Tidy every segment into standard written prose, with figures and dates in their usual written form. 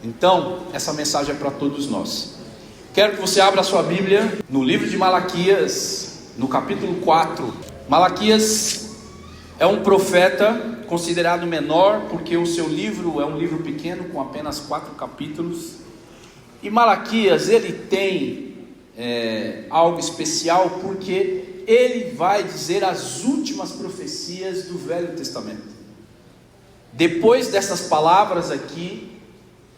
Então, essa mensagem é para todos nós. Quero que você abra a sua Bíblia no livro de Malaquias, no capítulo 4. Malaquias é um profeta considerado menor, porque o seu livro é um livro pequeno, com apenas 4 capítulos. E Malaquias, ele tem algo especial, porque ele vai dizer as últimas profecias do Velho Testamento. Depois dessas palavras aqui,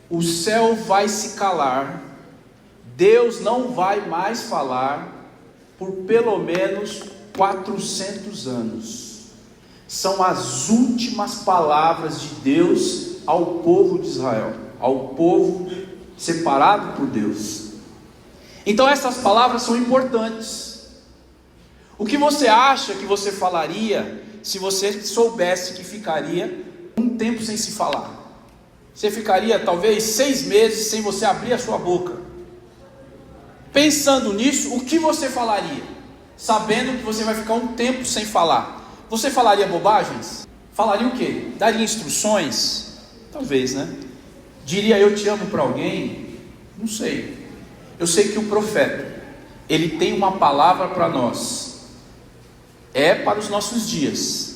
o céu vai se calar, Deus não vai mais falar por pelo menos 400 anos. São as últimas palavras de Deus ao povo de Israel, ao povo separado por Deus. Então essas palavras são importantes. O que você acha que você falaria se você soubesse que ficaria um tempo sem se falar? Você ficaria talvez 6 meses sem você abrir a sua boca. Pensando nisso, o que você falaria? Sabendo que você vai ficar um tempo sem falar. Você falaria bobagens? Falaria o quê? Daria instruções? Talvez, né? Diria eu te amo para alguém? Não sei. Eu sei que o profeta, ele tem uma palavra para nós. É para os nossos dias.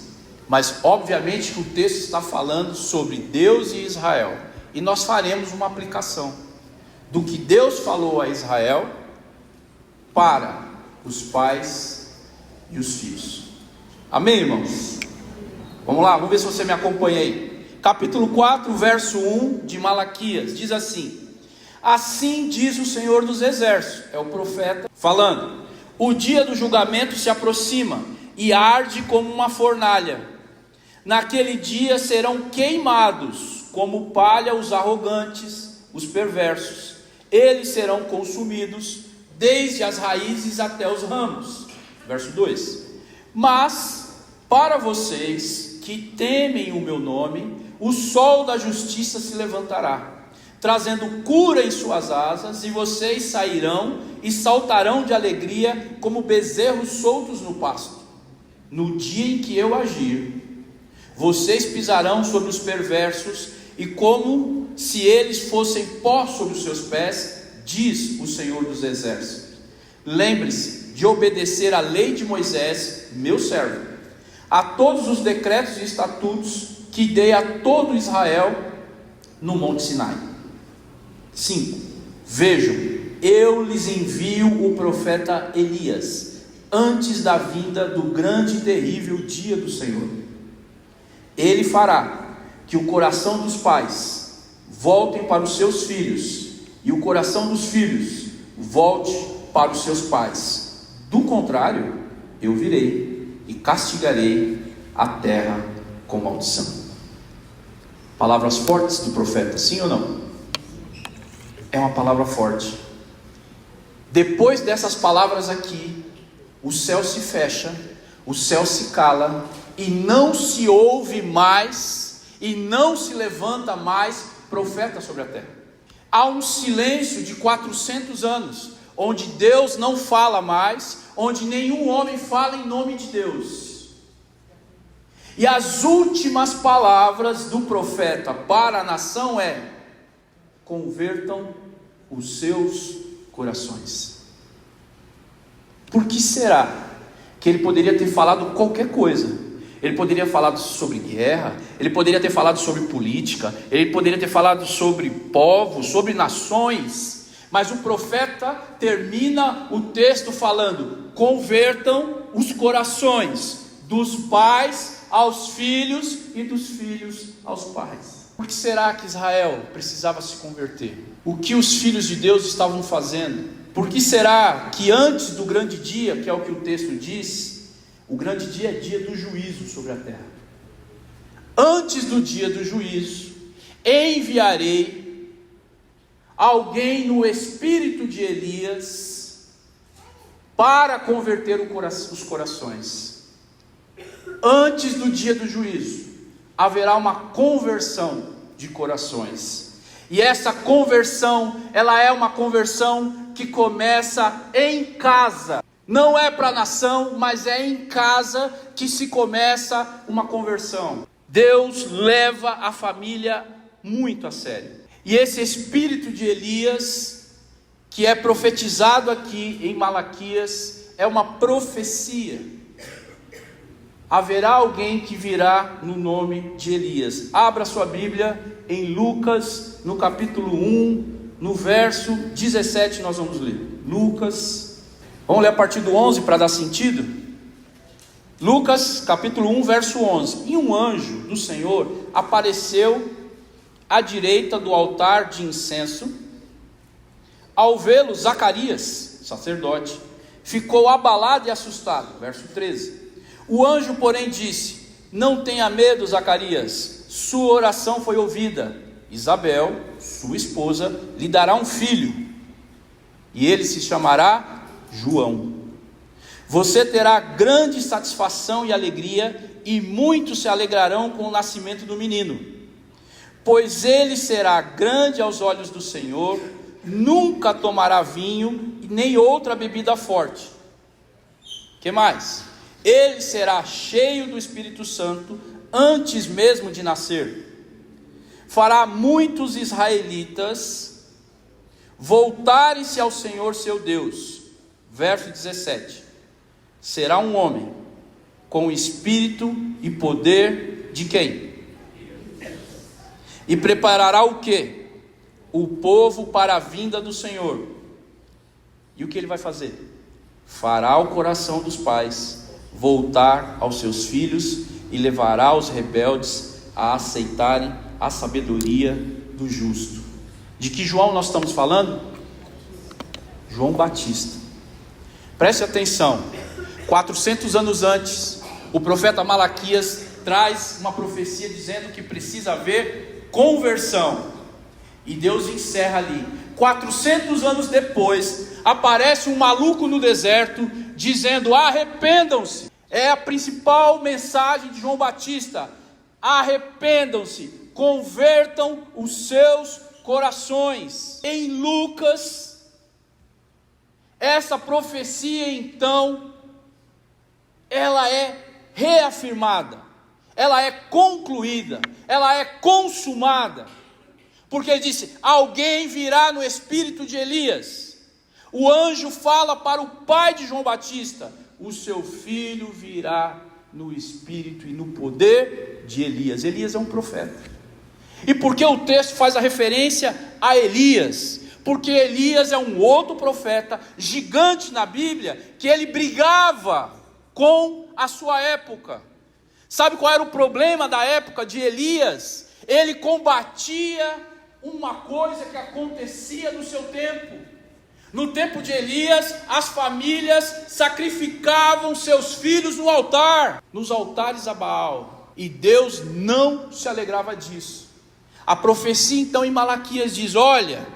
Mas obviamente que o texto está falando sobre Deus e Israel. E nós faremos uma aplicação do que Deus falou a Israel para os pais e os filhos. Amém, irmãos? Vamos lá, vamos ver se você me acompanha aí. Capítulo 4, verso 1 de Malaquias, diz assim: assim diz o Senhor dos Exércitos, é o profeta falando: o dia do julgamento se aproxima e arde como uma fornalha. Naquele dia serão queimados como palha os arrogantes, os perversos. Eles serão consumidos desde as raízes até os ramos. Verso 2: mas para vocês que temem o meu nome, o sol da justiça se levantará, trazendo cura em suas asas, e vocês sairão e saltarão de alegria como bezerros soltos no pasto. No dia em que eu agir, vocês pisarão sobre os perversos, e como se eles fossem pó sobre os seus pés, diz o Senhor dos Exércitos. Lembre-se de obedecer à lei de Moisés, meu servo, a todos os decretos e estatutos que dei a todo Israel no Monte Sinai. 5. Vejam, eu lhes envio o profeta Elias, antes da vinda do grande e terrível dia do Senhor. Ele fará que o coração dos pais voltem para os seus filhos, e o coração dos filhos volte para os seus pais. Do contrário, eu virei e castigarei a terra com maldição. Palavras fortes do profeta, sim ou não? É uma palavra forte. Depois dessas palavras aqui, o céu se fecha, o céu se cala, e não se ouve mais, e não se levanta mais profeta sobre a terra. Há um silêncio de 400 anos, onde Deus não fala mais, onde nenhum homem fala em nome de Deus. E as últimas palavras do profeta para a nação é: convertam os seus corações. Por que será que ele poderia ter falado qualquer coisa? Ele poderia ter falado sobre guerra, ele poderia ter falado sobre política, ele poderia ter falado sobre povos, sobre nações, mas o profeta termina o texto falando: convertam os corações dos pais aos filhos e dos filhos aos pais. Por que será que Israel precisava se converter? O que os filhos de Deus estavam fazendo? Por que será que antes do grande dia, que é o que o texto diz, o grande dia é dia do juízo sobre a terra? Antes do dia do juízo, enviarei alguém no espírito de Elias para converter os corações. Antes do dia do juízo, haverá uma conversão de corações. E essa conversão, ela é uma conversão que começa em casa. Não é para a nação, mas é em casa que se começa uma conversão. Deus leva a família muito a sério. E esse espírito de Elias, que é profetizado aqui em Malaquias, é uma profecia. Haverá alguém que virá no nome de Elias. Abra sua Bíblia em Lucas, no capítulo 1, no verso 17 nós vamos ler. Lucas, vamos ler a partir do 11 para dar sentido? Lucas, capítulo 1, verso 11. E um anjo do Senhor apareceu à direita do altar de incenso. Ao vê-lo, Zacarias, sacerdote, ficou abalado e assustado. Verso 13. O anjo, porém, disse: não tenha medo, Zacarias, sua oração foi ouvida. Isabel, sua esposa, lhe dará um filho, e ele se chamará João. Você terá grande satisfação e alegria, e muitos se alegrarão com o nascimento do menino, pois ele será grande aos olhos do Senhor, nunca tomará vinho, nem outra bebida forte. Que mais? Ele será cheio do Espírito Santo antes mesmo de nascer. Fará muitos israelitas voltarem-se ao Senhor seu Deus. Verso 17. Será um homem com espírito e poder de quem? E preparará o quê? O povo para a vinda do Senhor. E o que ele vai fazer? Fará o coração dos pais voltar aos seus filhos e levará os rebeldes a aceitarem a sabedoria do justo. De que João nós estamos falando? João Batista. Preste atenção. 400 anos antes, o profeta Malaquias traz uma profecia dizendo que precisa haver conversão. E Deus encerra ali. 400 anos depois, aparece um maluco no deserto dizendo: arrependam-se. É a principal mensagem de João Batista: arrependam-se, convertam os seus corações. Em Lucas, essa profecia então, ela é reafirmada, ela é concluída, ela é consumada, porque ele disse: alguém virá no espírito de Elias. O anjo fala para o pai de João Batista: o seu filho virá no espírito e no poder de Elias. Elias é um profeta. E por que o texto faz a referência a Elias? Porque Elias é um outro profeta gigante na Bíblia, que ele brigava com a sua época. Sabe qual era o problema da época de Elias? Ele combatia uma coisa que acontecia no seu tempo. No tempo de Elias, as famílias sacrificavam seus filhos no altar, nos altares a Baal, e Deus não se alegrava disso. A profecia então em Malaquias diz: olha,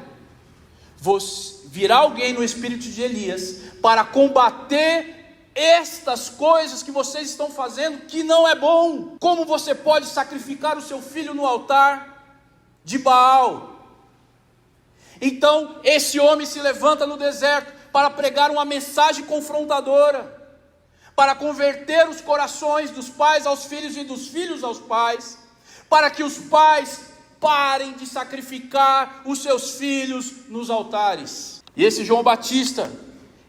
virá alguém no espírito de Elias para combater estas coisas que vocês estão fazendo, que não é bom. Como você pode sacrificar o seu filho no altar de Baal? Então esse homem se levanta no deserto para pregar uma mensagem confrontadora, para converter os corações dos pais aos filhos e dos filhos aos pais, para que os pais parem de sacrificar os seus filhos nos altares. E esse João Batista,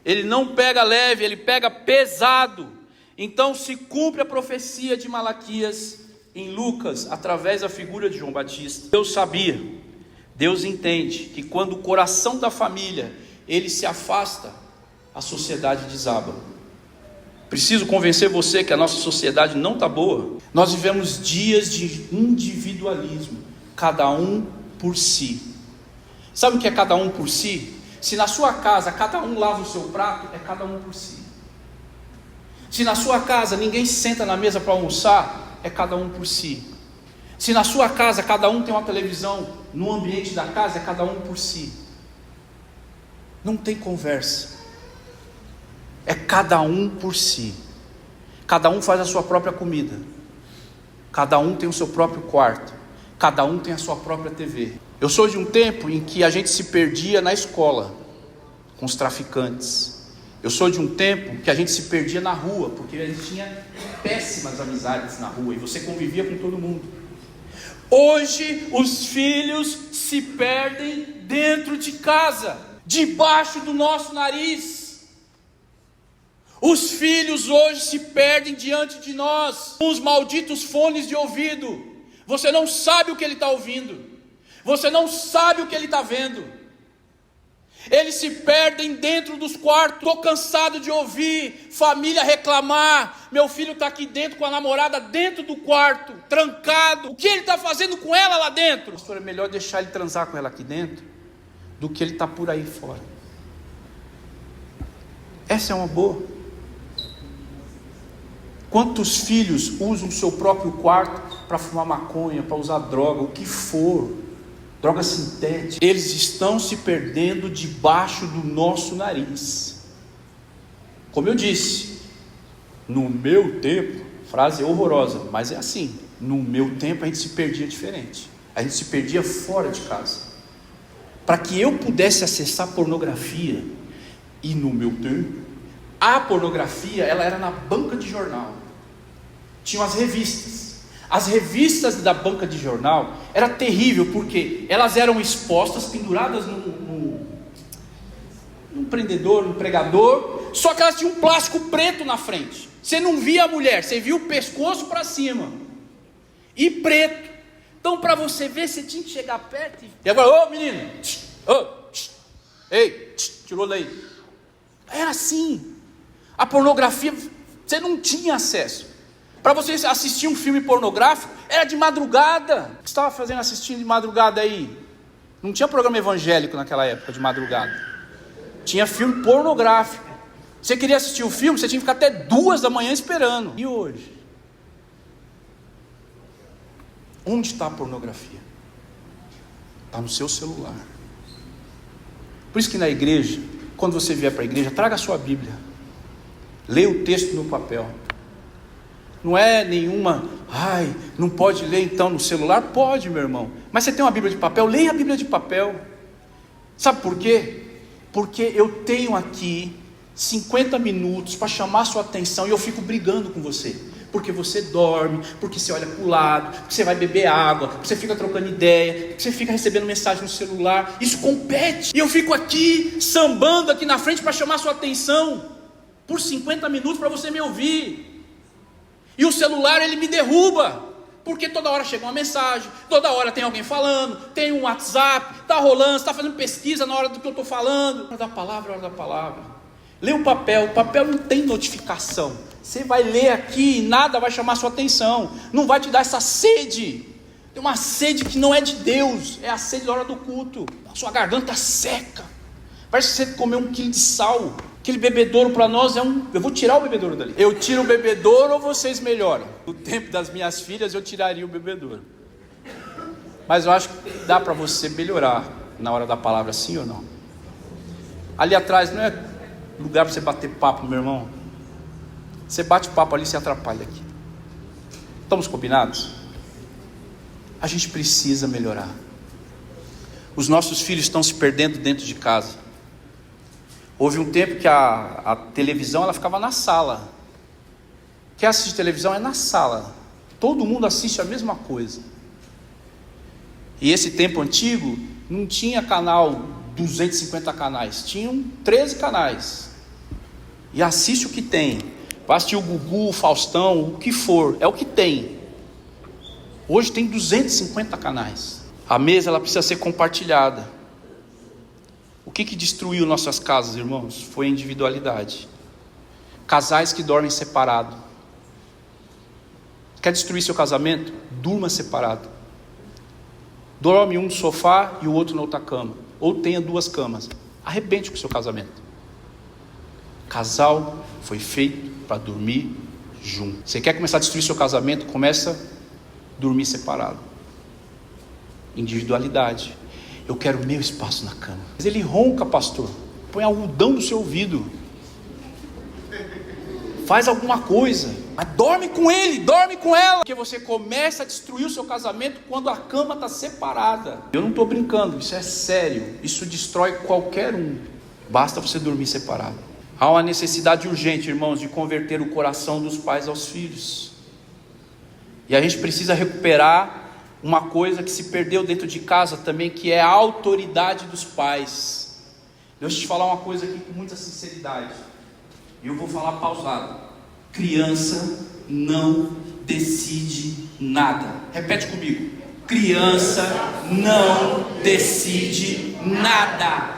ele não pega leve, ele pega pesado. Então se cumpre a profecia de Malaquias em Lucas, através da figura de João Batista. Deus sabia, Deus entende que quando o coração da família ele se afasta, a sociedade desaba. Preciso convencer você que a nossa sociedade não está boa. Nós vivemos dias de individualismo, cada um por si. Sabe o que é cada um por si? Se na sua casa cada um lava o seu prato, é cada um por si. Se na sua casa ninguém senta na mesa para almoçar, é cada um por si. Se na sua casa cada um tem uma televisão no ambiente da casa, é cada um por si. Não tem conversa. É cada um por si. Cada um faz a sua própria comida. Cada um tem o seu próprio quarto. Cada um tem a sua própria TV. Eu sou de um tempo em que a gente se perdia na escola com os traficantes. Eu sou de um tempo que a gente se perdia na rua, porque a gente tinha péssimas amizades na rua e você convivia com todo mundo. Hoje os filhos se perdem dentro de casa, debaixo do nosso nariz. Os filhos hoje se perdem diante de nós, com os malditos fones de ouvido. Você não sabe o que ele está ouvindo, você não sabe o que ele está vendo. Eles se perdem dentro dos quartos. Estou cansado de ouvir família reclamar: meu filho está aqui dentro com a namorada dentro do quarto, trancado. O que ele está fazendo com ela lá dentro? Pastor, é melhor deixar ele transar com ela aqui dentro do que ele está por aí fora. Essa é uma boa. Quantos filhos usam o seu próprio quarto para fumar maconha, para usar droga, o que for, droga sintética? Eles estão se perdendo debaixo do nosso nariz. Como eu disse, no meu tempo, frase horrorosa, mas é assim, no meu tempo a gente se perdia diferente, a gente se perdia fora de casa. Para que eu pudesse acessar pornografia, e no meu tempo, a pornografia, ela era na banca de jornal. Tinham as revistas. As revistas da banca de jornal era terrível, porque elas eram expostas, penduradas num prendedor, num pregador, só que elas tinham um plástico preto na frente. Você não via a mulher, você via o pescoço para cima e preto. Então, para você ver, você tinha que chegar perto e agora, ô menino, ei, tirou daí. Era assim. A pornografia, você não tinha acesso. Para você assistir um filme pornográfico, era de madrugada. O que você estava fazendo assistindo de madrugada aí? Não tinha programa evangélico naquela época de madrugada. Tinha filme pornográfico. Você queria assistir o filme, você tinha que ficar até 2 da manhã esperando. E hoje? Onde está a pornografia? Está no seu celular. Por isso que na igreja, quando você vier para a igreja, traga a sua Bíblia. Leia o texto no papel. Não é nenhuma, não pode ler então no celular? Pode, meu irmão. Mas você tem uma Bíblia de papel? Leia a Bíblia de papel. Sabe por quê? Porque eu tenho aqui 50 minutos para chamar a sua atenção e eu fico brigando com você. Porque você dorme, porque você olha para o lado, porque você vai beber água, porque você fica trocando ideia, porque você fica recebendo mensagem no celular. Isso compete. E eu fico aqui, sambando aqui na frente para chamar a sua atenção por 50 minutos para você me ouvir. E o celular, ele me derruba, porque toda hora chega uma mensagem, toda hora tem alguém falando, tem um WhatsApp, está rolando, está fazendo pesquisa na hora do que eu estou falando. Hora da palavra. Lê o papel não tem notificação. Você vai ler aqui e nada vai chamar a sua atenção, não vai te dar essa sede. Tem uma sede que não é de Deus, é a sede da hora do culto. A sua garganta seca, parece que você comeu 1 quilo de sal. Aquele bebedouro para nós eu vou tirar o bebedouro dali. Eu tiro o bebedouro ou vocês melhoram? No tempo das minhas filhas eu tiraria o bebedouro. Mas eu acho que dá para você melhorar na hora da palavra, sim ou não? Ali atrás não é lugar para você bater papo, meu irmão. Você bate papo ali, você atrapalha aqui. Estamos combinados? A gente precisa melhorar. Os nossos filhos estão se perdendo dentro de casa. Houve um tempo que a televisão ela ficava na sala. Quer assistir televisão? É na sala. Todo mundo assiste a mesma coisa. E esse tempo antigo não tinha canal 250 canais, tinham 13 canais. E assiste o que tem. Vai assistir o Gugu, o Faustão, o que for, é o que tem. Hoje tem 250 canais. A mesa ela precisa ser compartilhada. O que destruiu nossas casas, irmãos? Foi a individualidade. Casais que dormem separado. Quer destruir seu casamento? Durma separado. Dorme um no sofá e o outro na outra cama. Ou tenha 2 camas. Arrebente com o seu casamento. Casal foi feito para dormir junto. Você quer começar a destruir seu casamento? Começa a dormir separado. Individualidade. Eu quero meu espaço na cama. Mas ele ronca, pastor. Põe algodão no seu ouvido. Faz alguma coisa. Mas dorme com ele, dorme com ela. Porque você começa a destruir o seu casamento quando a cama está separada. Eu não estou brincando, isso é sério. Isso destrói qualquer um. Basta você dormir separado. Há uma necessidade urgente, irmãos, de converter o coração dos pais aos filhos. E a gente precisa recuperar uma coisa que se perdeu dentro de casa também, que é a autoridade dos pais. Deixa eu te falar uma coisa aqui com muita sinceridade, e eu vou falar pausado. Criança não decide nada. Repete comigo: criança não decide nada.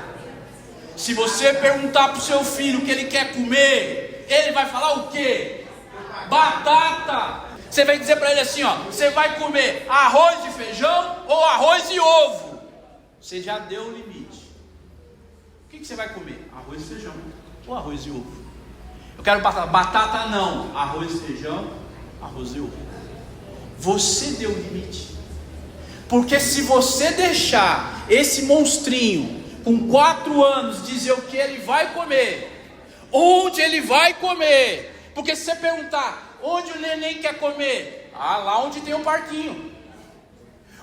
Se você perguntar para o seu filho o que ele quer comer, ele vai falar o quê? Batata. Você vai dizer para ele assim, ó: você vai comer arroz e feijão ou arroz e ovo? Você já deu o limite. O que você vai comer? Arroz e feijão ou arroz e ovo? Eu quero batata. Batata não. Arroz e feijão, arroz e ovo. Você deu o limite. Porque se você deixar esse monstrinho com 4 anos dizer o que ele vai comer, onde ele vai comer, porque se você perguntar onde o neném quer comer, lá onde tem um parquinho.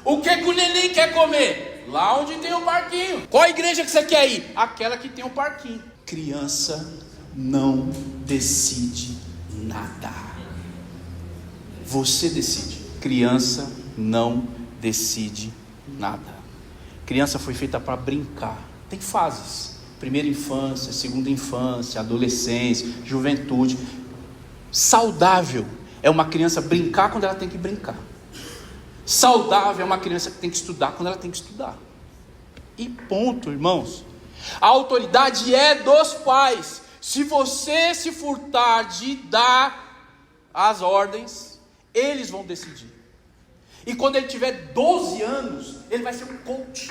O que o neném quer comer? Lá onde tem um parquinho. Qual a igreja que você quer ir? Aquela que tem um parquinho. Criança não decide nada. Você decide. Criança não decide nada. Criança foi feita para brincar. Tem fases: primeira infância, segunda infância, adolescência, juventude. Saudável é uma criança brincar quando ela tem que brincar. Saudável é uma criança que tem que estudar quando ela tem que estudar. E ponto, irmãos. A autoridade é dos pais. Se você se furtar de dar as ordens, eles vão decidir. E quando ele tiver 12 anos, ele vai ser um coach.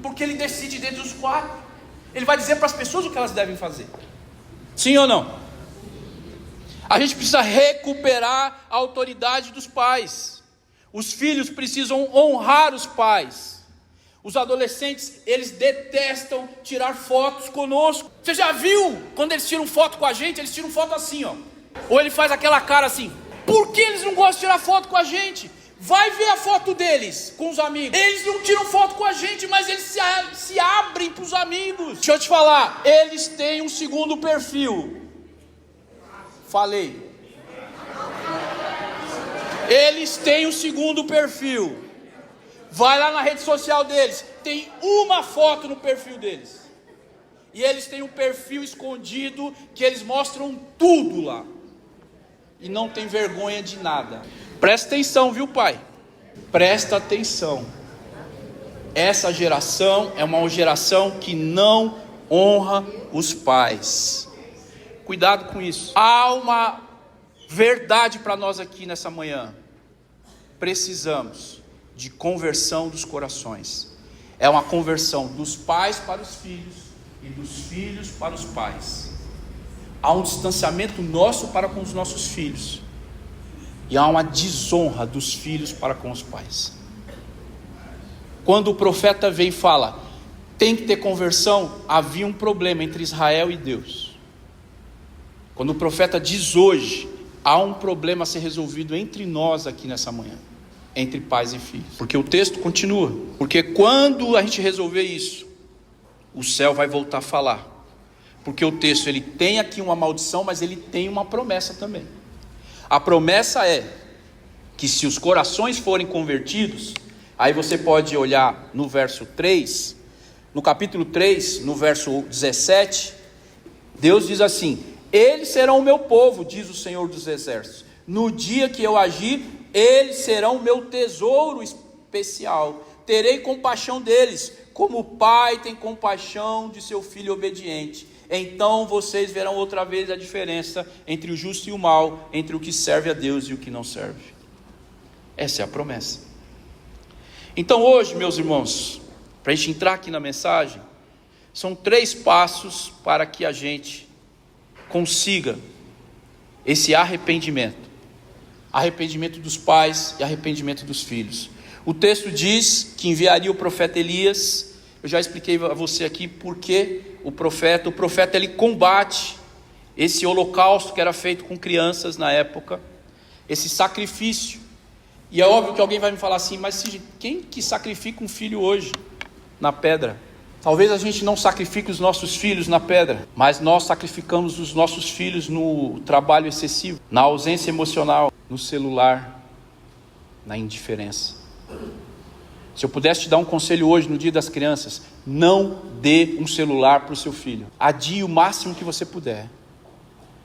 Porque ele decide dentro dos 4. Ele vai dizer para as pessoas o que elas devem fazer. Sim ou não? A gente precisa recuperar a autoridade dos pais. Os filhos precisam honrar os pais. Os adolescentes, eles detestam tirar fotos conosco. Você já viu quando eles tiram foto com a gente? Eles tiram foto assim, ó. Ou ele faz aquela cara assim. Por que eles não gostam de tirar foto com a gente? Vai ver a foto deles com os amigos. Eles não tiram foto com a gente, mas eles se abrem para os amigos. Deixa eu te falar, eles têm um segundo perfil. Falei. Eles têm um segundo perfil. Vai lá na rede social deles, tem uma foto no perfil deles. E eles têm um perfil escondido que eles mostram tudo lá. E não tem vergonha de nada. Presta atenção, viu, pai? Presta atenção. Essa geração é uma geração que não honra os pais. Cuidado com isso. Há uma verdade para nós aqui nessa manhã. Precisamos de conversão dos corações. É uma conversão dos pais para os filhos e dos filhos para os pais. Há um distanciamento nosso para com os nossos filhos. E há uma desonra dos filhos para com os pais. Quando o profeta vem e fala, tem que ter conversão, havia um problema entre Israel e Deus. Quando o profeta diz hoje, há um problema a ser resolvido entre nós aqui nessa manhã, entre pais e filhos. Porque o texto continua. Porque quando a gente resolver isso, o céu vai voltar a falar. Porque o texto, ele tem aqui uma maldição, mas ele tem uma promessa também. A promessa é que se os corações forem convertidos, aí você pode olhar no verso 3, no capítulo 3, no verso 17, Deus diz assim: eles serão o meu povo, diz o Senhor dos Exércitos. No dia que eu agir, eles serão o meu tesouro especial. Terei compaixão deles, como o pai tem compaixão de seu filho obediente. Então vocês verão outra vez a diferença entre o justo e o mal, entre o que serve a Deus e o que não serve. Essa é a promessa. Então hoje, meus irmãos, para a gente entrar aqui na mensagem, são 3 passos para que a gente consiga esse arrependimento. Arrependimento dos pais e arrependimento dos filhos. O texto diz que enviaria o profeta Elias. Eu já expliquei a você aqui porque o profeta ele combate esse holocausto que era feito com crianças na época, esse sacrifício. E é óbvio que alguém vai me falar assim, mas quem que sacrifica um filho hoje na pedra? Talvez a gente não sacrifique os nossos filhos na pedra, mas nós sacrificamos os nossos filhos no trabalho excessivo, na ausência emocional, no celular, na indiferença. Se eu pudesse te dar um conselho hoje, no Dia das Crianças, não dê um celular para o seu filho. Adie o máximo que você puder.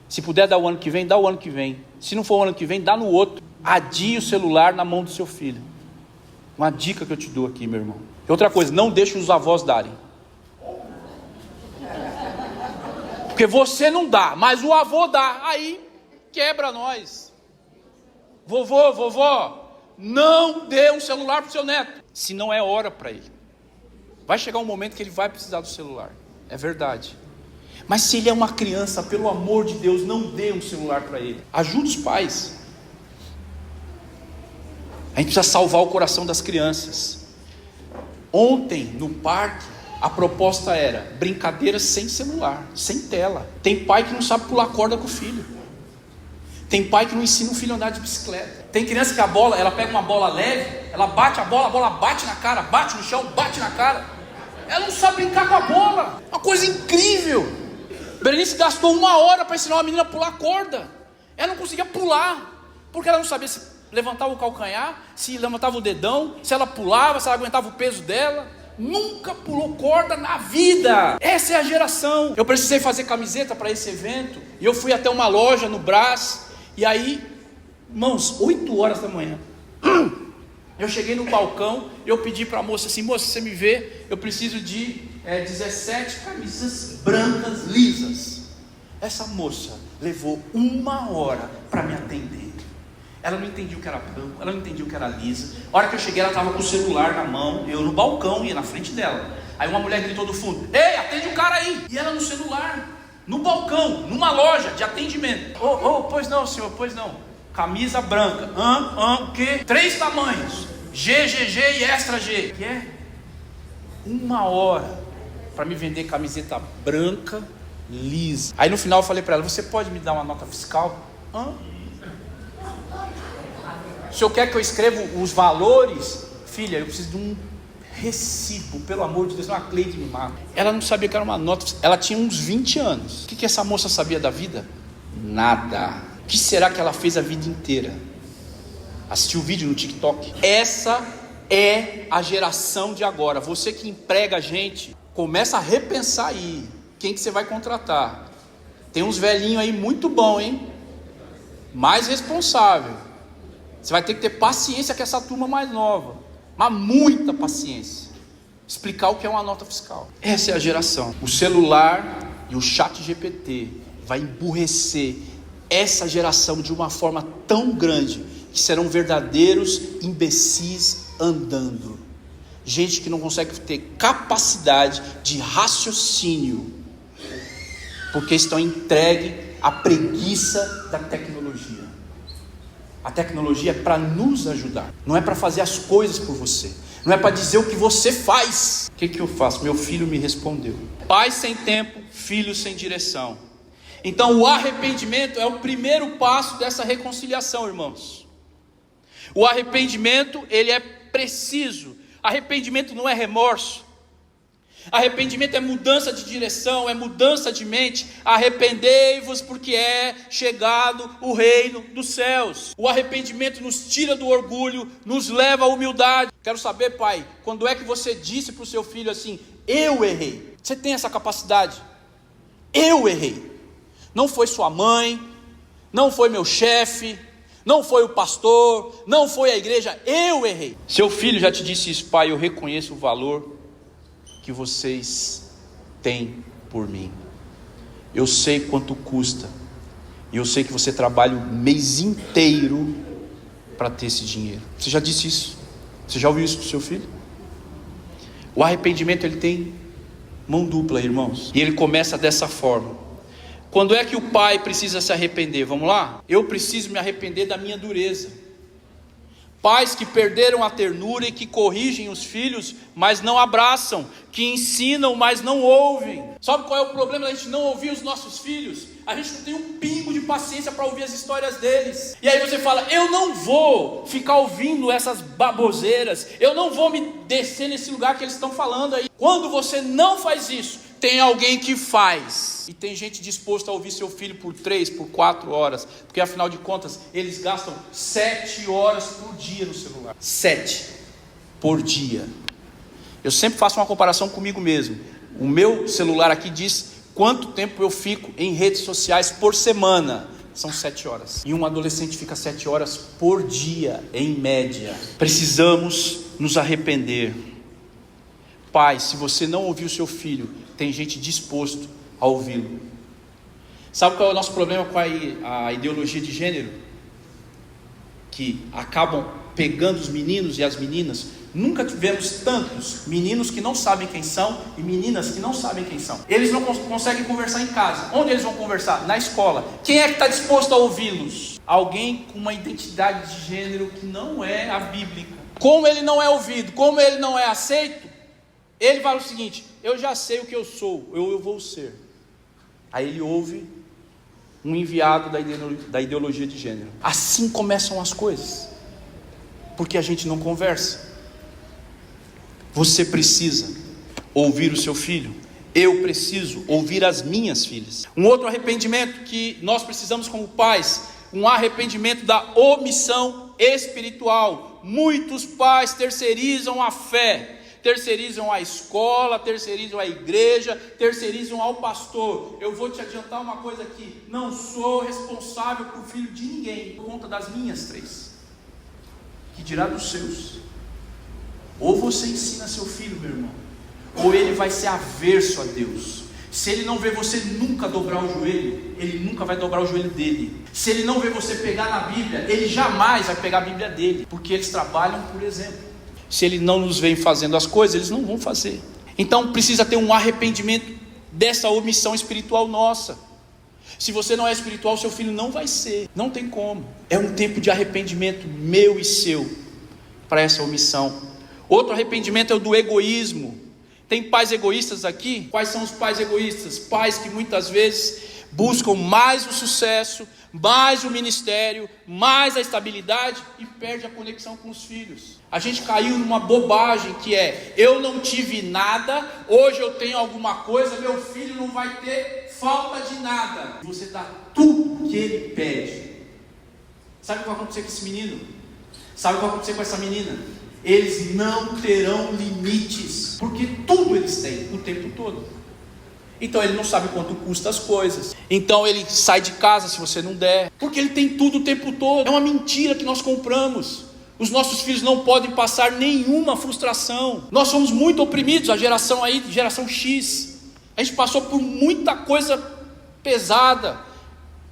Se puder dar o ano que vem, dá o ano que vem. Se não for o ano que vem, dá no outro. Adie o celular na mão do seu filho. Uma dica que eu te dou aqui, meu irmão. E outra coisa, não deixe os avós darem. Porque você não dá, mas o avô dá. Aí quebra nós. Vovó, não dê um celular para o seu neto. Se não é hora para ele. Vai chegar um momento que ele vai precisar do celular. É verdade. Mas se ele é uma criança, pelo amor de Deus, não dê um celular para ele. Ajude os pais. A gente precisa salvar o coração das crianças. Ontem, no parque, a proposta era brincadeiras sem celular, sem tela. Tem pai que não sabe pular corda com o filho. Tem pai que não ensina o filho a andar de bicicleta. Tem criança que a bola, ela pega uma bola leve, ela bate a bola bate na cara, bate no chão, bate na cara. Ela não sabe brincar com a bola. Uma coisa incrível. Berenice gastou 1 hora para ensinar uma menina a pular corda. Ela não conseguia pular, porque ela não sabia se levantava o calcanhar, se levantava o dedão, se ela pulava, se ela aguentava o peso dela. Nunca pulou corda na vida. Essa é a geração. Eu precisei fazer camiseta para esse evento, e eu fui até uma loja no Brás, e aí, irmãos, 8 horas da manhã, eu cheguei no balcão, eu pedi para a moça assim: moça, você me vê, eu preciso de 17 camisas brancas lisas. Essa moça levou 1 hora para me atender. Ela não entendia o que era branco, ela não entendia o que era lisa. A hora que eu cheguei, ela estava com o celular na mão, eu no balcão, ia na frente dela. Aí uma mulher gritou do fundo: ei, atende o cara aí. E ela no celular, no balcão, numa loja de atendimento. Pois não, senhor, pois não. Camisa branca, o quê? 3 tamanhos, G, GG e extra G. Que é 1 hora para me vender camiseta branca, lisa. Aí no final eu falei para ela: você pode me dar uma nota fiscal? O senhor quer que eu escreva os valores? Filha, eu preciso de um recibo, pelo amor de Deus, uma Cleide me mata. Ela não sabia que era uma nota, ela tinha uns 20 anos. O que essa moça sabia da vida? Nada. O que será que ela fez a vida inteira? Assistiu o vídeo no TikTok? Essa é a geração de agora. Você que emprega gente, começa a repensar aí, quem que você vai contratar. Tem uns velhinhos aí muito bom, hein? Mais responsável. Você vai ter que ter paciência com essa turma mais nova, mas muita paciência. Explicar o que é uma nota fiscal. Essa é a geração. O celular e o ChatGPT vai emburrecer essa geração de uma forma tão grande que serão verdadeiros imbecis andando. Gente que não consegue ter capacidade de raciocínio, porque estão entregues à preguiça da tecnologia. A tecnologia é para nos ajudar, não é para fazer as coisas por você, não é para dizer o que você faz. O que eu faço? Meu filho me respondeu. Pai sem tempo, filho sem direção. Então o arrependimento é o primeiro passo dessa reconciliação, irmãos. O arrependimento, ele é preciso. Arrependimento não é remorso. Arrependimento é mudança de direção, é mudança de mente. Arrependei-vos porque é chegado o reino dos céus. O arrependimento nos tira do orgulho, nos leva à humildade. Quero saber, pai, quando é que você disse para o seu filho assim: eu errei? Você tem essa capacidade? Eu errei. Não foi sua mãe, não foi meu chefe, não foi o pastor, não foi a igreja, eu errei. Seu filho já te disse isso: pai, eu reconheço o valor que vocês têm por mim. Eu sei quanto custa, e eu sei que você trabalha o mês inteiro para ter esse dinheiro. Você já disse isso? Você já ouviu isso com seu filho? O arrependimento, ele tem mão dupla, irmãos, e ele começa dessa forma. Quando é que o pai precisa se arrepender? Vamos lá? Eu preciso me arrepender da minha dureza. Pais que perderam a ternura e que corrigem os filhos, mas não abraçam, que ensinam, mas não ouvem. Sabe qual é o problema da gente não ouvir os nossos filhos? A gente não tem um pingo de paciência para ouvir as histórias deles. E aí você fala: eu não vou ficar ouvindo essas baboseiras, eu não vou me descer nesse lugar que eles estão falando aí. Quando você não faz isso, Tem alguém que faz, e tem gente disposta a ouvir seu filho por 3, por 4 horas, porque afinal de contas, eles gastam 7 horas por dia no celular. 7 por dia. Eu sempre faço uma comparação comigo mesmo. O meu celular aqui diz quanto tempo eu fico em redes sociais por semana. São 7 horas. E um adolescente fica 7 horas por dia, em média. Precisamos nos arrepender. Pai, se você não ouviu o seu filho, tem gente disposto a ouvi-lo. Sabe qual é o nosso problema com a ideologia de gênero? Que acabam pegando os meninos e as meninas. Nunca tivemos tantos meninos que não sabem quem são e meninas que não sabem quem são. Eles não conseguem conversar em casa. Onde eles vão conversar? Na escola. Quem é que está disposto a ouvi-los? Alguém com uma identidade de gênero que não é a bíblica. Como ele não é ouvido, como ele não é aceito, ele fala o seguinte: eu já sei o que eu sou, eu vou ser. Aí ele ouve um enviado da ideologia de gênero. Assim começam as coisas, porque a gente não conversa. Você precisa ouvir o seu filho. Eu preciso ouvir as minhas filhas. Um outro arrependimento que nós precisamos como pais, um arrependimento da omissão espiritual. Muitos pais terceirizam a fé, terceirizam a escola, terceirizam a igreja, terceirizam ao pastor. Eu vou te adiantar uma coisa aqui: não sou responsável por filho de ninguém, por conta das minhas 3, que dirá dos seus. Ou você ensina seu filho, meu irmão, ou ele vai ser averso a Deus. Se ele não vê você nunca dobrar o joelho, ele nunca vai dobrar o joelho dele. Se ele não vê você pegar na Bíblia, ele jamais vai pegar a Bíblia dele, porque eles trabalham por exemplo. Se ele não nos vem fazendo as coisas, eles não vão fazer. Então precisa ter um arrependimento dessa omissão espiritual nossa. Se você não é espiritual, seu filho não vai ser. Não tem como. É um tempo de arrependimento meu e seu para essa omissão. Outro arrependimento é o do egoísmo. Tem pais egoístas aqui? Quais são os pais egoístas? Pais que muitas vezes buscam mais o sucesso, mais o ministério, mais a estabilidade e perde a conexão com os filhos. A gente caiu numa bobagem que é: eu não tive nada, hoje eu tenho alguma coisa, meu filho não vai ter falta de nada. Você dá tudo que ele pede. Sabe o que vai acontecer com esse menino? Sabe o que vai acontecer com essa menina? Eles não terão limites, porque tudo eles têm o tempo todo. Então ele não sabe quanto custa as coisas. Então ele sai de casa se você não der, porque ele tem tudo o tempo todo. É uma mentira que nós compramos. Os nossos filhos não podem passar nenhuma frustração. Nós somos muito oprimidos, a geração aí, geração X. A gente passou por muita coisa pesada.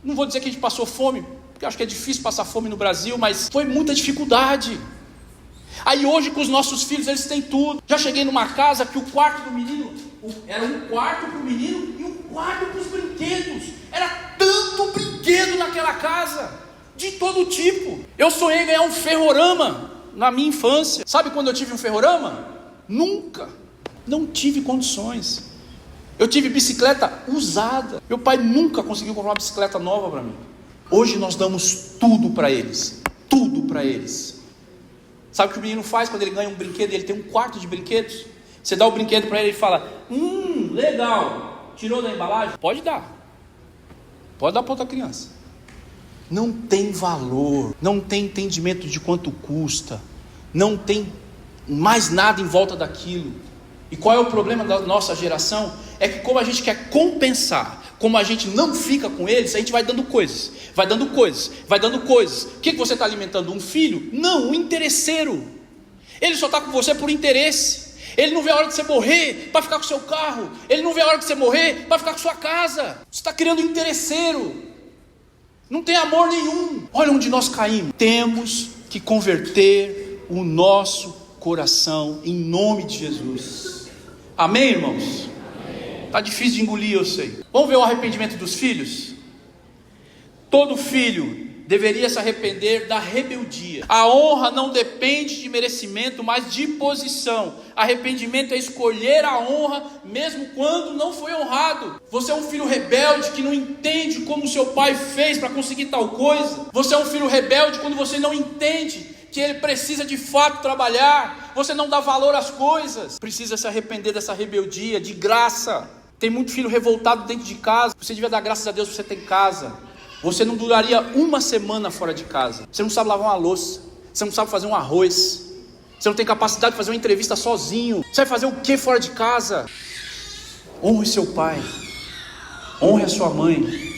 Não vou dizer que a gente passou fome, porque eu acho que é difícil passar fome no Brasil, mas foi muita dificuldade. Aí hoje com os nossos filhos eles têm tudo. Já cheguei numa casa que o quarto do menino era um quarto para o menino e um quarto para os brinquedos. Era tanto brinquedo naquela casa, de todo tipo. Eu sonhei em ganhar um ferrorama na minha infância. Sabe quando eu tive um ferrorama? Nunca. Não tive condições. Eu tive bicicleta usada. Meu pai nunca conseguiu comprar uma bicicleta nova para mim. Hoje nós damos tudo para eles. Tudo para eles. Sabe o que o menino faz quando ele ganha um brinquedo? Ele tem um quarto de brinquedos. Você dá o brinquedo para ele e fala: legal, tirou da embalagem? Pode dar para outra criança. Não tem valor, não tem entendimento de quanto custa, não tem mais nada em volta daquilo. E qual é o problema da nossa geração? É que como a gente quer compensar, como a gente não fica com eles, a gente vai dando coisas, vai dando coisas, vai dando coisas. O que você está alimentando? Um filho? Não, um interesseiro. Ele só está com você por interesse. Ele não vê a hora de você morrer para ficar com o seu carro. Ele não vê a hora de você morrer para ficar com sua casa. Você está criando um interesseiro. Não tem amor nenhum. Olha onde nós caímos. Temos que converter o nosso coração em nome de Jesus. Amém, irmãos? Está difícil de engolir, eu sei. Vamos ver o arrependimento dos filhos? Todo filho deveria se arrepender da rebeldia. A honra não depende de merecimento, mas de posição. Arrependimento é escolher a honra, mesmo quando não foi honrado. Você é um filho rebelde que não entende como seu pai fez para conseguir tal coisa. Você é um filho rebelde quando você não entende que ele precisa de fato trabalhar. Você não dá valor às coisas. Precisa se arrepender dessa rebeldia de graça. Tem muito filho revoltado dentro de casa. Você devia dar graças a Deus que você tem casa. Você não duraria uma semana fora de casa. Você não sabe lavar uma louça. Você não sabe fazer um arroz. Você não tem capacidade de fazer uma entrevista sozinho. Você vai fazer o que fora de casa? Honre seu pai. Honre a sua mãe.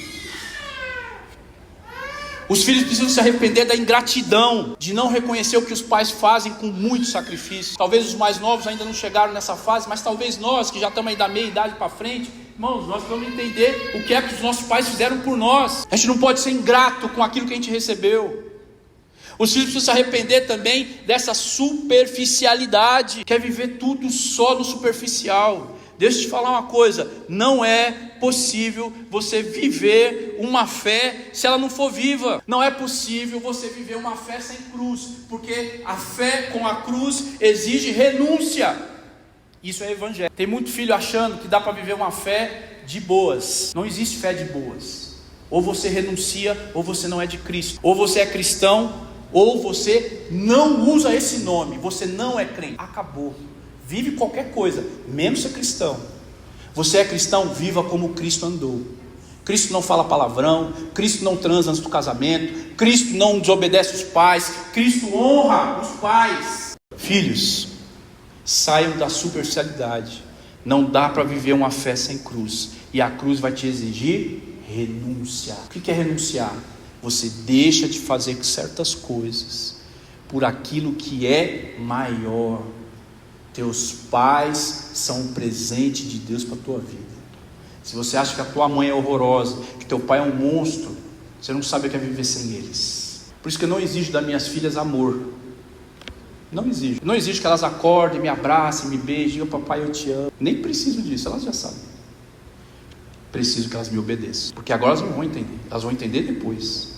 Os filhos precisam se arrepender da ingratidão, de não reconhecer o que os pais fazem com muito sacrifício. Talvez os mais novos ainda não chegaram nessa fase, mas talvez nós, que já estamos aí da meia idade para frente, irmãos, nós vamos entender o que é que os nossos pais fizeram por nós. A gente não pode ser ingrato com aquilo que a gente recebeu. Os filhos precisam se arrepender também dessa superficialidade, quer viver tudo só no superficial. Deixa eu te falar uma coisa, não é possível você viver uma fé se ela não for viva. Não é possível você viver uma fé sem cruz, porque a fé com a cruz exige renúncia. Isso é evangelho. Tem muito filho achando que dá para viver uma fé de boas. Não existe fé de boas. Ou você renuncia, ou você não é de Cristo. Ou você é cristão, ou você não usa esse nome. Você não é crente. Acabou. Vive qualquer coisa, menos ser cristão. Você é cristão, viva como Cristo andou. Cristo não fala palavrão, Cristo não transa antes do casamento, Cristo não desobedece os pais, Cristo honra os pais. Filhos, saiam da superficialidade. Não dá para viver uma fé sem cruz. E a cruz vai te exigir renúncia. O que é renunciar? Você deixa de fazer certas coisas por aquilo que é maior. Teus pais são um presente de Deus para a tua vida. Se você acha que a tua mãe é horrorosa, que teu pai é um monstro, você não sabe o que é viver sem eles. Por isso que eu não exijo das minhas filhas amor. Não exijo. Não exijo que elas acordem, me abracem, me beijem, eu papai eu te amo. Nem preciso disso, elas já sabem. Preciso que elas me obedeçam. Porque agora elas não vão entender. Elas vão entender depois.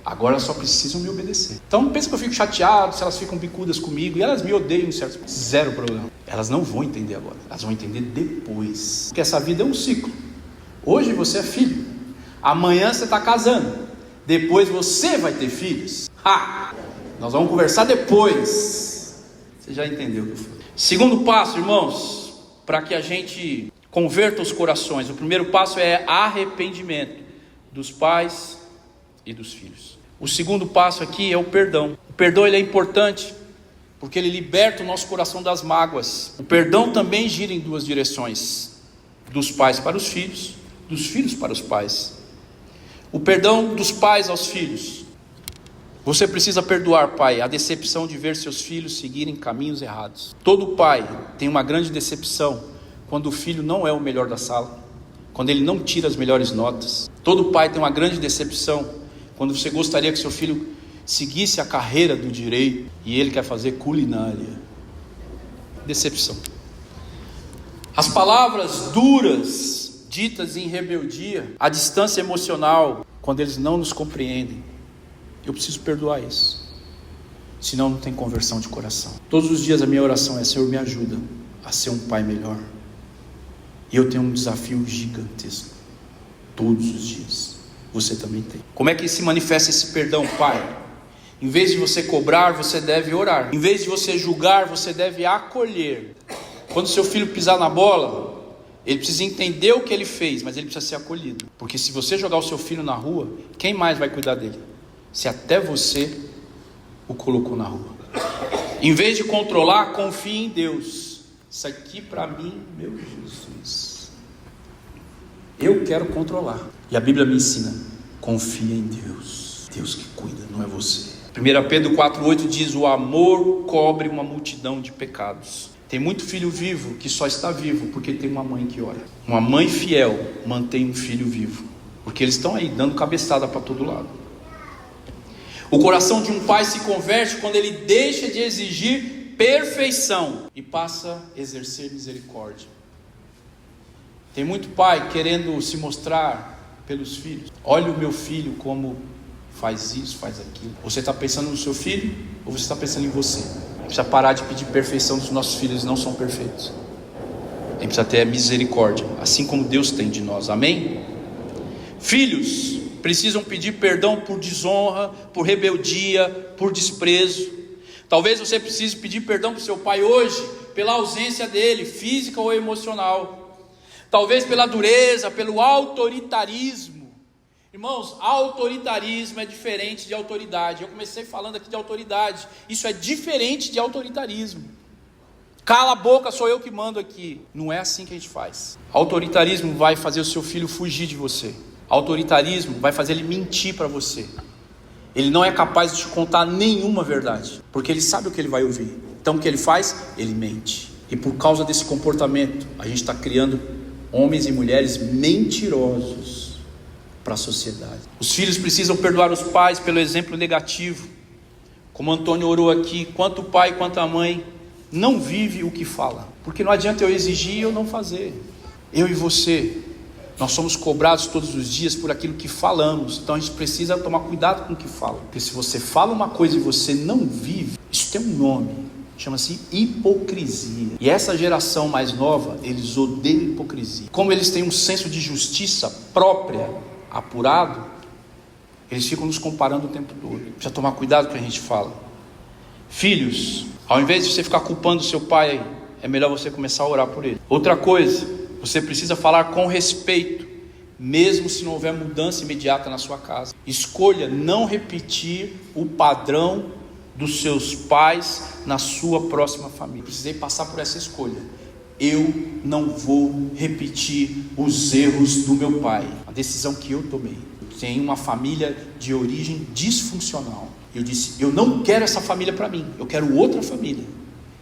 Agora só precisam me obedecer. Então não pensa que eu fico chateado se elas ficam bicudas comigo. E elas me odeiam em certos pontos. Zero problema. Elas não vão entender agora. Elas vão entender depois. Porque essa vida é um ciclo. Hoje você é filho. Amanhã você está casando. Depois você vai ter filhos. Nós vamos conversar depois. Você já entendeu o que eu falei. Segundo passo, irmãos, para que a gente converta os corações. O primeiro passo é arrependimento dos pais e dos filhos. O segundo passo aqui é o perdão. O perdão ele é importante porque ele liberta o nosso coração das mágoas. O perdão também gira em duas direções: dos pais para os filhos, dos filhos para os pais. O perdão dos pais aos filhos. Você precisa perdoar, pai, a decepção de ver seus filhos seguirem caminhos errados. Todo pai tem uma grande decepção quando o filho não é o melhor da sala, quando ele não tira as melhores notas. Todo pai tem uma grande decepção quando você gostaria que seu filho seguisse a carreira do direito e ele quer fazer culinária. Decepção. As palavras duras ditas em rebeldia, a distância emocional, quando eles não nos compreendem. Eu preciso perdoar isso, senão não tem conversão de coração. Todos os dias a minha oração é: Senhor, me ajuda a ser um pai melhor. E eu tenho um desafio gigantesco todos os dias. Você também tem. Como é que se manifesta esse perdão, pai? Em vez de você cobrar, você deve orar. Em vez de você julgar, você deve acolher. Quando seu filho pisar na bola, ele precisa entender o que ele fez, mas ele precisa ser acolhido. Porque se você jogar o seu filho na rua, quem mais vai cuidar dele? Se até você o colocou na rua. Em vez de controlar, confie em Deus. Isso aqui para mim, meu Jesus, eu quero controlar. E a Bíblia me ensina: confia em Deus. Deus que cuida, não é você. 1 Pedro 4,8 diz: o amor cobre uma multidão de pecados. Tem muito filho vivo que só está vivo porque tem uma mãe que ora. Uma mãe fiel mantém um filho vivo, porque eles estão aí dando cabeçada para todo lado. O coração de um pai se converte quando ele deixa de exigir perfeição e passa a exercer misericórdia. Tem muito pai querendo se mostrar pelos filhos: olha o meu filho como faz isso, faz aquilo. Você está pensando no seu filho ou você está pensando em você? Precisa parar de pedir perfeição dos nossos filhos, eles não são perfeitos. A gente precisa ter misericórdia, assim como Deus tem de nós, amém? Filhos precisam pedir perdão por desonra, por rebeldia, por desprezo. Talvez você precise pedir perdão para o seu pai hoje, pela ausência dele, física ou emocional. talvez pela dureza, pelo autoritarismo. Irmãos, autoritarismo é diferente de autoridade. Eu comecei falando aqui de autoridade. Isso é diferente de autoritarismo. Cala a boca, sou eu que mando aqui. Não é assim que a gente faz. Autoritarismo vai fazer o seu filho fugir de você. Autoritarismo vai fazer ele mentir para você. Ele não é capaz de te contar nenhuma verdade, porque ele sabe o que ele vai ouvir. Então o que ele faz? Ele mente. E por causa desse comportamento, a gente está criando homens e mulheres mentirosos para a sociedade. Os filhos precisam perdoar os pais pelo exemplo negativo. Como Antônio orou aqui, quanto o pai quanto a mãe não vive o que fala. Porque não adianta eu exigir e eu não fazer. Eu e você, nós somos cobrados todos os dias por aquilo que falamos. Então a gente precisa tomar cuidado com o que fala. Porque se você fala uma coisa e você não vive, isso tem um nome, chama-se hipocrisia. E essa geração mais nova, eles odeiam hipocrisia. Como eles têm um senso de justiça própria, apurado, eles ficam nos comparando o tempo todo. Precisa tomar cuidado com o que a gente fala. Filhos, ao invés de você ficar culpando seu pai, é melhor você começar a orar por ele. Outra coisa, você precisa falar com respeito, mesmo se não houver mudança imediata na sua casa. Escolha não repetir o padrão dos seus pais na sua próxima família. Precisei passar por essa escolha. Eu não vou repetir os erros do meu pai. A decisão que eu tomei. Eu tenho uma família de origem disfuncional. Eu disse, eu não quero essa família para mim, eu quero outra família.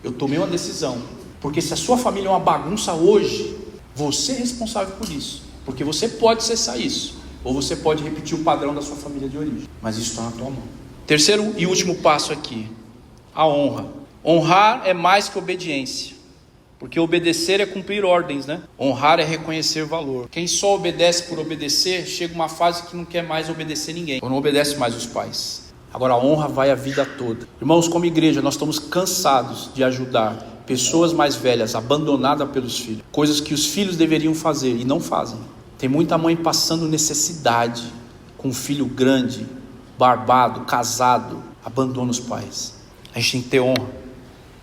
Eu tomei uma decisão, porque se a sua família é uma bagunça hoje, você é responsável por isso, porque você pode cessar isso, ou você pode repetir o padrão da sua família de origem, mas isso está na tua mão. Terceiro e último passo aqui, a honra. Honrar é mais que obediência, porque obedecer é cumprir ordens, né? Honrar é reconhecer valor. Quem só obedece por obedecer, chega uma fase que não quer mais obedecer ninguém, ou não obedece mais os pais. Agora a honra vai a vida toda. Irmãos, como igreja, nós estamos cansados de ajudar pessoas mais velhas, abandonadas pelos filhos. Coisas que os filhos deveriam fazer e não fazem. Tem muita mãe passando necessidade, com um filho grande, barbado, casado, abandona os pais. A gente tem que ter honra.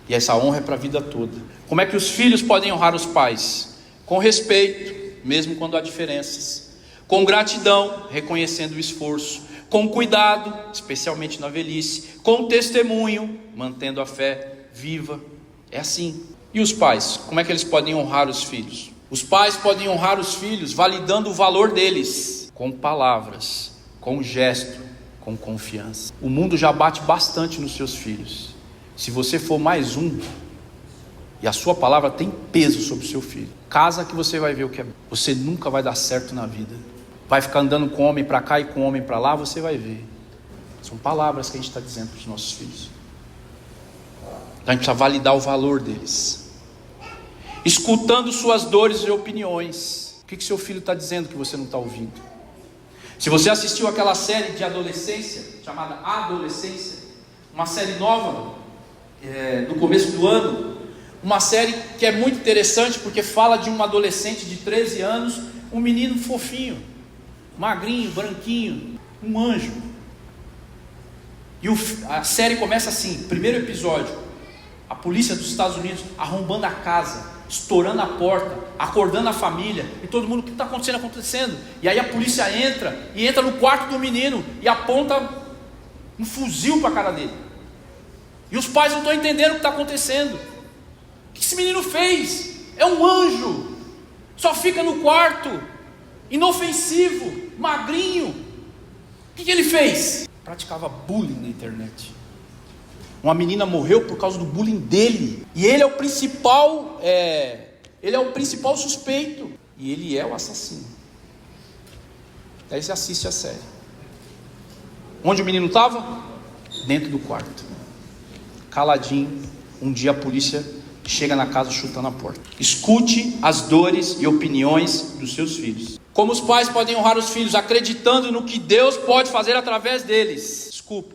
E essa honra é para a vida toda. Como é que os filhos podem honrar os pais? Com respeito, mesmo quando há diferenças. Com gratidão, reconhecendo o esforço. Com cuidado, especialmente na velhice, com testemunho, mantendo a fé viva. É assim. E os pais, como é que eles podem honrar os filhos? Os pais podem honrar os filhos validando o valor deles, com palavras, com gesto, com confiança. O mundo já bate bastante nos seus filhos. Se você for mais um, e a sua palavra tem peso sobre o seu filho, casa que você vai ver o que é. Você nunca vai dar certo na vida. Vai ficar andando com homem para cá e com homem para lá, você vai ver. São palavras que a gente está dizendo para os nossos filhos. Então a gente precisa validar o valor deles. Escutando suas dores e opiniões. O que seu filho está dizendo que você não está ouvindo? Se você assistiu aquela série de adolescência, chamada Adolescência, uma série nova, do começo do ano, uma série que é muito interessante porque fala de um adolescente de 13 anos, um menino fofinho, magrinho, branquinho, um anjo. E a série começa assim, primeiro episódio, a polícia dos Estados Unidos arrombando a casa, estourando a porta, acordando a família, e todo mundo, o que está acontecendo? E aí a polícia entra no quarto do menino, e aponta um fuzil para a cara dele, e os pais não estão entendendo o que está acontecendo. O que esse menino fez? É um anjo, só fica no quarto, inofensivo, magrinho. O que ele fez? Praticava bullying na internet. Uma menina morreu por causa do bullying dele, e ele é o principal suspeito, e ele é o assassino. Daí você assiste a série. Onde o menino estava? Dentro do quarto, caladinho. Um dia a polícia chega na casa chutando a porta. Escute as dores e opiniões dos seus filhos. Como os pais podem honrar os filhos? Acreditando no que Deus pode fazer através deles. Desculpa.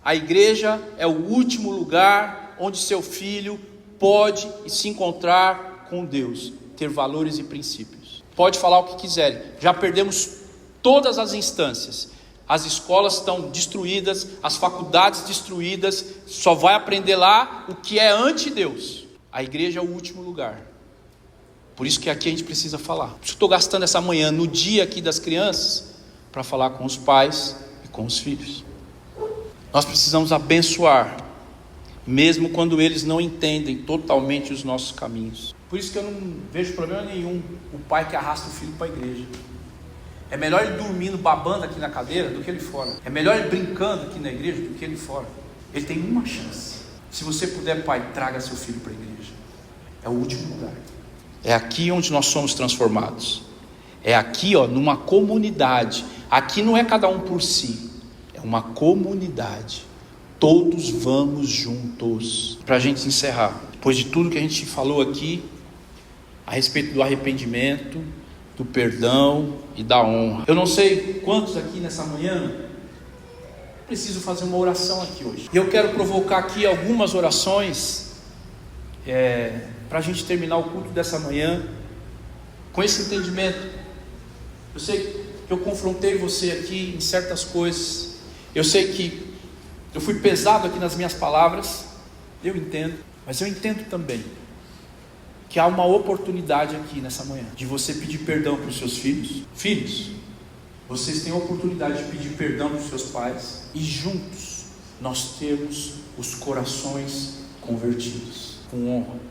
A igreja é o último lugar onde seu filho pode se encontrar com Deus, ter valores e princípios. Pode falar o que quiserem. Já perdemos todas as instâncias. As escolas estão destruídas, as faculdades destruídas, só vai aprender lá o que é anti-Deus. A igreja é o último lugar. Por isso que aqui a gente precisa falar. Por isso que estou gastando essa manhã, no dia aqui das crianças, para falar com os pais e com os filhos. Nós precisamos abençoar, mesmo quando eles não entendem totalmente os nossos caminhos. Por isso que eu não vejo problema nenhum o pai que arrasta o filho para a igreja. É melhor ele dormindo, babando aqui na cadeira do que ele fora. É melhor ele brincando aqui na igreja do que ele fora. Ele tem uma chance. Se você puder, pai, traga seu filho para a igreja. É o último lugar. É aqui onde nós somos transformados. É aqui, numa comunidade. Aqui não é cada um por si. É uma comunidade. Todos vamos juntos. Para a gente encerrar, depois de tudo que a gente falou aqui, a respeito do arrependimento, do perdão e da honra. Eu não sei quantos aqui nessa manhã preciso fazer uma oração aqui hoje. E eu quero provocar aqui algumas orações para a gente terminar o culto dessa manhã com esse entendimento. Eu sei que eu confrontei você aqui em certas coisas. Eu sei que eu fui pesado aqui nas minhas palavras. Eu entendo. Mas eu entendo também que há uma oportunidade aqui nessa manhã de você pedir perdão para os seus filhos. Filhos, vocês têm a oportunidade de pedir perdão para os seus pais e juntos nós temos os corações convertidos com honra.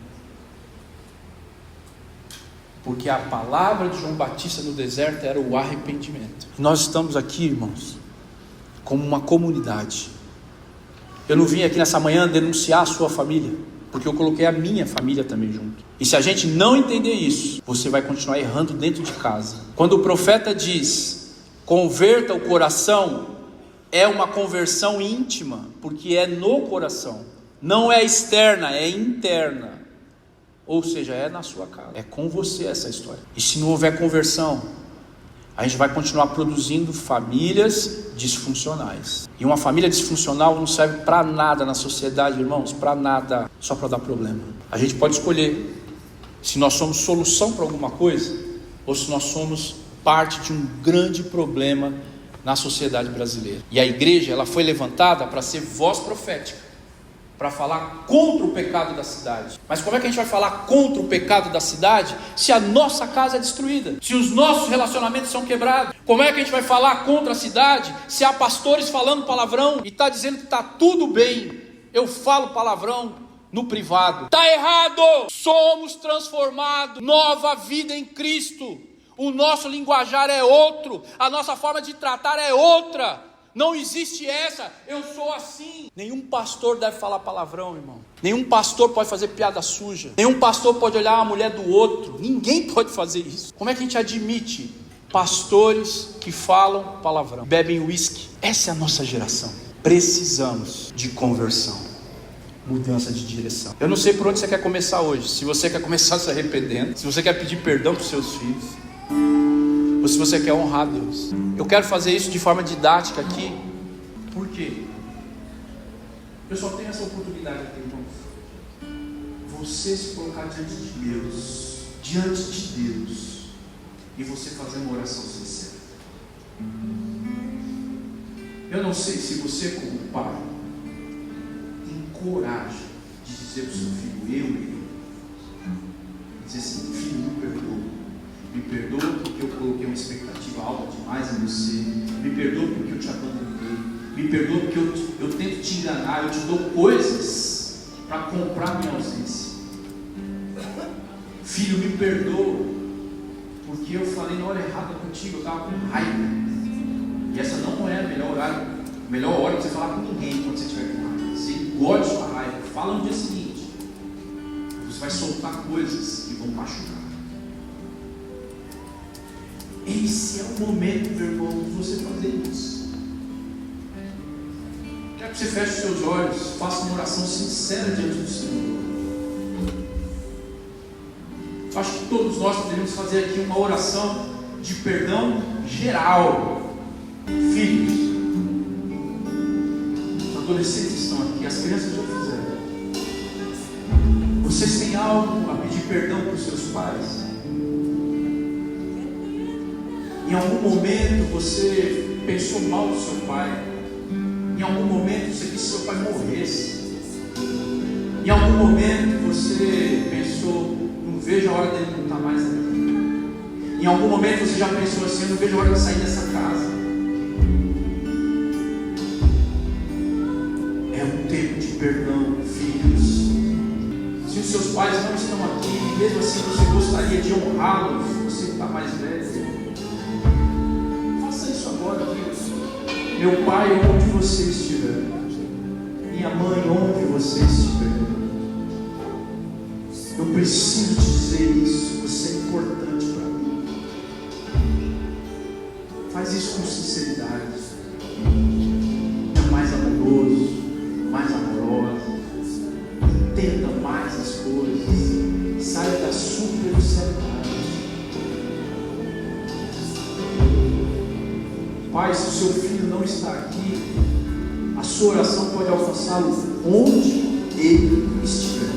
Porque a palavra de João Batista no deserto era o arrependimento. E nós estamos aqui, irmãos, como uma comunidade. Eu não vim aqui nessa manhã denunciar a sua família, porque eu coloquei a minha família também junto. E se a gente não entender isso, você vai continuar errando dentro de casa. Quando o profeta diz, converta o coração, é uma conversão íntima, porque é no coração, não é externa, é interna. Ou seja, é na sua casa, é com você essa história. E se não houver conversão, a gente vai continuar produzindo famílias disfuncionais. E uma família disfuncional não serve para nada na sociedade, irmãos, para nada, só para dar problema. A gente pode escolher se nós somos solução para alguma coisa ou se nós somos parte de um grande problema na sociedade brasileira. E a igreja, ela foi levantada para ser voz profética, para falar contra o pecado da cidade. Mas como é que a gente vai falar contra o pecado da cidade se a nossa casa é destruída? Se os nossos relacionamentos são quebrados? Como é que a gente vai falar contra a cidade se há pastores falando palavrão e está dizendo que está tudo bem? Eu falo palavrão no privado. Está errado! Somos transformados, nova vida em Cristo. O nosso linguajar é outro, a nossa forma de tratar é outra. Não existe essa, eu sou assim. Nenhum pastor deve falar palavrão, irmão. Nenhum pastor pode fazer piada suja. Nenhum pastor pode olhar a mulher do outro. Ninguém pode fazer isso. Como é que a gente admite pastores que falam palavrão, bebem uísque? Essa é a nossa geração. Precisamos de conversão, mudança de direção. Eu não sei por onde você quer começar hoje. Se você quer começar se arrependendo, se você quer pedir perdão para os seus filhos, ou se você quer honrar a Deus. Eu quero fazer isso de forma didática aqui. Por quê? Eu só tenho essa oportunidade aqui, irmãos. Você se colocar diante de Deus, e você fazer uma oração sincera. Eu não sei se você, como pai, tem coragem de dizer para o seu filho, dizer assim, filho, me perdoa. Me perdoa porque eu coloquei uma expectativa alta demais em você. Me perdoa porque eu te abandonei. Me perdoa porque eu tento te enganar. Eu te dou coisas para comprar minha ausência. Filho, me perdoa porque eu falei na hora errada contigo. Eu estava com raiva. E essa não é a melhor hora de você falar com ninguém quando você estiver com raiva. Você engole sua raiva. Fala no dia seguinte. Você vai soltar coisas que vão machucar. Esse é o momento, meu irmão, de você fazer isso. Quero que você feche os seus olhos, faça uma oração sincera diante do Senhor. Acho que todos nós poderíamos fazer aqui uma oração de perdão geral. Filhos, os adolescentes estão aqui, as crianças já fizeram. Vocês têm algo a pedir perdão para os seus pais? Em algum momento você pensou mal do seu pai. Em algum momento você quis que seu pai morresse. Em algum momento você pensou num vejo a hora dele não estar mais aqui. Em algum momento você já pensou assim: eu não vejo a hora de sair dessa casa. É um tempo de perdão, filhos. Se os seus pais não estão aqui, mesmo assim você gostaria de honrá-los, você está mais velho, faça isso agora, filhos. Meu pai, onde você estiver, minha mãe, onde você estiver, eu preciso te dizer isso, você é importante para mim. Faz isso com sinceridade. É mais amoroso, mais amorosa. Entenda mais as coisas. Saia da superficialidade. Pai, se o seu filho não está aqui, a sua oração pode alcançá-lo onde ele estiver.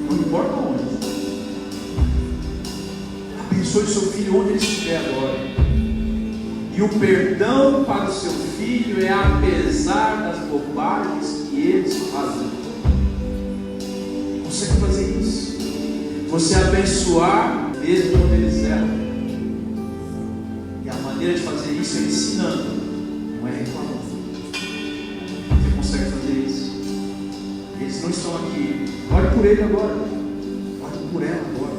Não importa onde. Abençoe seu filho onde ele estiver agora. E o perdão para o seu filho é apesar das bobagens que eles fazem. Consegue fazer isso? Você abençoar mesmo onde eles erram. E a maneira de fazer isso é ensinando, não é reclamando. Você consegue fazer isso? Eles não estão aqui. Ore por ele agora. Ore por ela agora.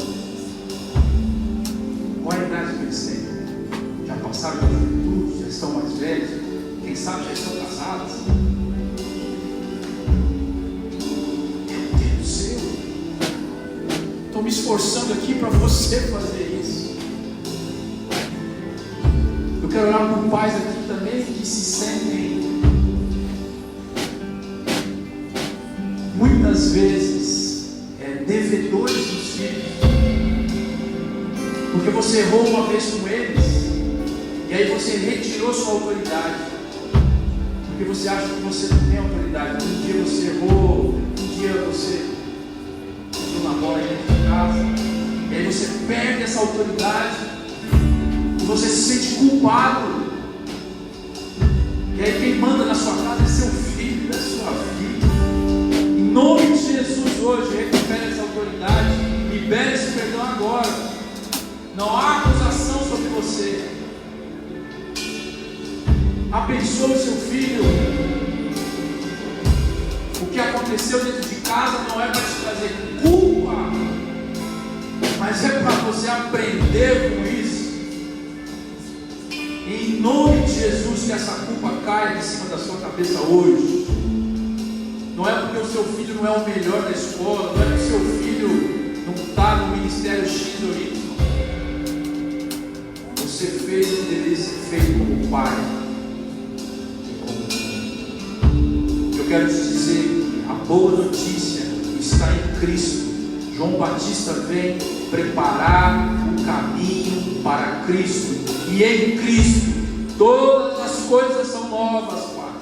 Qual a idade que eles têm? Já passaram da juventude? Já estão mais velhos? Quem sabe já estão casados? É um tempo seu. Estou me esforçando aqui para você fazer isso. Eu quero orar por pais aqui também que se sentem muitas vezes devedores dos filhos, porque você errou uma vez com eles, e aí você retirou sua autoridade, porque você acha que você não tem autoridade. Um dia você errou, um dia você entrou na bola dentro de casa, e aí você perde essa autoridade, e você se sente culpado, e aí quem manda na sua casa é seu filho, é sua filha. Em nome de Jesus, hoje, recupere essa autoridade, libere esse perdão agora. Não há acusação sobre você. Abençoe o seu filho. O que aconteceu dentro de casa não é para te trazer culpa, mas é para você aprender com isso. E em nome de Jesus, que essa culpa caia em cima da sua cabeça hoje. Não é porque o seu filho não é o melhor da escola, não é porque o seu filho não está no ministério X ou Y. Você fez o que deveria ser feito como pai. Eu quero te dizer que a boa notícia está em Cristo. João Batista vem preparar o caminho para Cristo. E em Cristo todas as coisas são novas, Pai.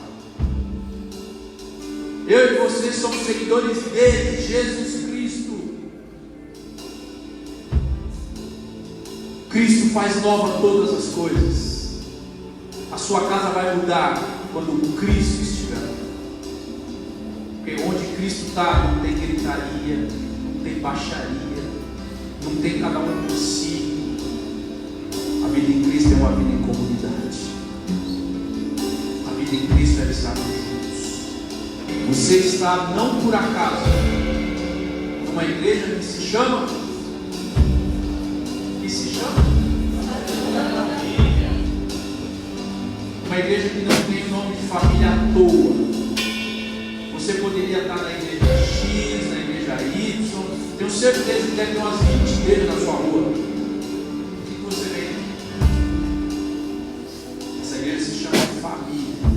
Eu e você somos seguidores dele, Jesus Cristo. Cristo faz nova todas as coisas. A sua casa vai mudar quando Cristo estiver. Porque onde Cristo está, não tem gritaria, não tem baixaria, não tem cada um por si. A vida em Cristo é uma vida em comunidade. A vida em Cristo é estar juntos. Você está não por acaso numa igreja que se chama uma igreja que não tem o nome de família à toa. Você poderia estar na igreja X, na igreja Y. Tenho certeza que deve ter umas 20 igrejas na sua rua. O que você vem? Essa igreja se chama família.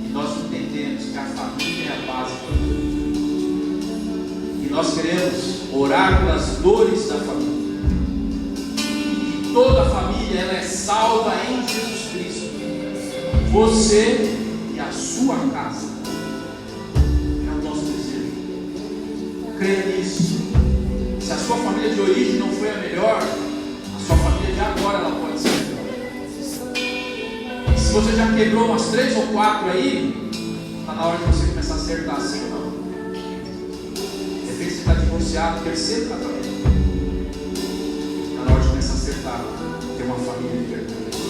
E nós entendemos que a família é a base para tudo. E nós queremos orar pelas dores da família. Que toda a família ela é salva em Jesus Cristo. Você e a sua casa. É o nosso desejo. Creia nisso. Se a sua família de origem não foi a melhor, a sua família de agora ela pode ser melhor. E se você já quebrou umas 3 ou 4 aí, está na hora de você começar a acertar, sim ou não. De repente você está divorciado, terceiro casamento. família e pergunta: